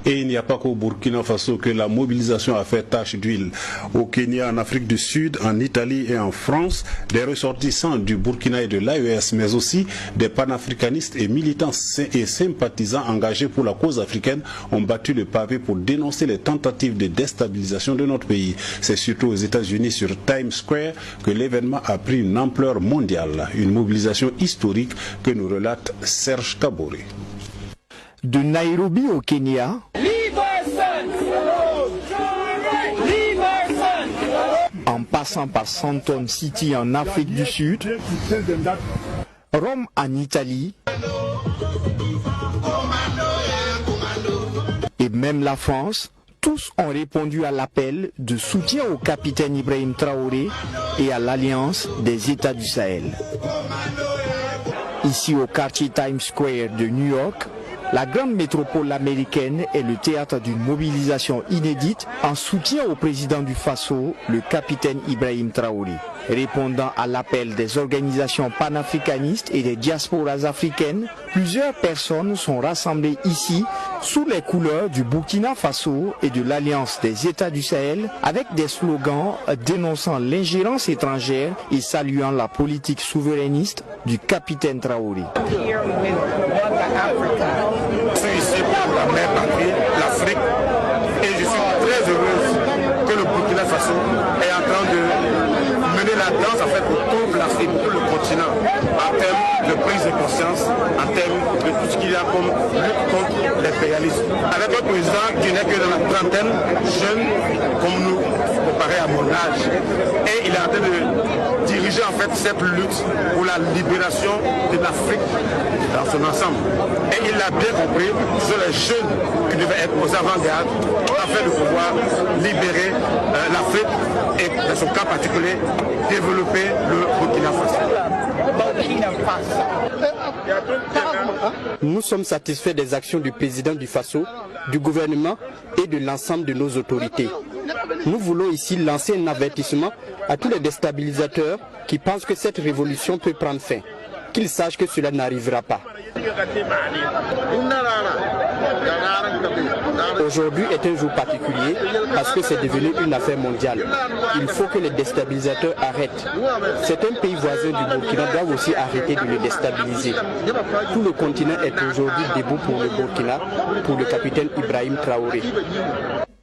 Et il n'y a pas qu'au Burkina Faso que la mobilisation a fait tache d'huile. Au Kenya, en Afrique du Sud, en Italie et en France, des ressortissants du Burkina et de l'AES, mais aussi des panafricanistes et militants et sympathisants engagés pour la cause africaine ont battu le pavé pour dénoncer les tentatives de déstabilisation de notre pays. C'est surtout aux États-Unis, sur Times Square, que l'événement a pris une ampleur mondiale. Une mobilisation historique que nous relate Serge Kaboré. De Nairobi au Kenya, en passant par Santon City en Afrique du Sud, Rome en Italie, et même la France, tous ont répondu à l'appel de soutien au capitaine Ibrahim Traoré et à l'Alliance des États du Sahel. Ici au quartier Times Square de New York, la grande métropole américaine est le théâtre d'une mobilisation inédite en soutien au président du Faso, le capitaine Ibrahim Traoré. Répondant à l'appel des organisations panafricanistes et des diasporas africaines, plusieurs personnes sont rassemblées ici sous les couleurs du Burkina Faso et de l'Alliance des États du Sahel avec des slogans dénonçant l'ingérence étrangère et saluant la politique souverainiste du capitaine Traoré. Je suis ici pour la mère patrie, l'Afrique, et je suis très heureuse que le Burkina Faso est en train de mener la danse en fait autour de l'Afrique, pour le continent, en termes de prise de conscience, en termes de tout ce qu'il y a comme lutte contre l'impérialisme. Avec un président qui n'est que dans la trentaine, jeune comme nous, comparé à mon âge, et il est en train de diriger en fait cette lutte pour la libération de l'Afrique dans son ensemble. Et il a bien compris que ce sont les jeunes qui devaient être aux avant-gardes afin de pouvoir libérer l'Afrique et dans son cas particulier développer le Burkina Faso. Nous sommes satisfaits des actions du président du Faso, du gouvernement et de l'ensemble de nos autorités. Nous voulons ici lancer un avertissement à tous les déstabilisateurs qui pensent que cette révolution peut prendre fin. Qu'ils sachent que cela n'arrivera pas. Aujourd'hui est un jour particulier parce que c'est devenu une affaire mondiale. Il faut que les déstabilisateurs arrêtent. Certains pays voisins du Burkina doivent aussi arrêter de le déstabiliser. Tout le continent est aujourd'hui debout pour le Burkina, pour le capitaine Ibrahim Traoré.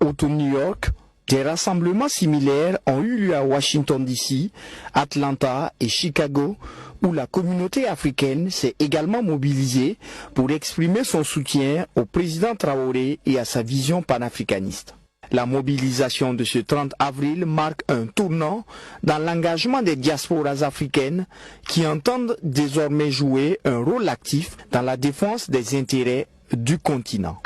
Autour de New York, des rassemblements similaires ont eu lieu à Washington DC, Atlanta et Chicago, où la communauté africaine s'est également mobilisée pour exprimer son soutien au président Traoré et à sa vision panafricaniste. La mobilisation de ce 30 avril marque un tournant dans l'engagement des diasporas africaines qui entendent désormais jouer un rôle actif dans la défense des intérêts du continent.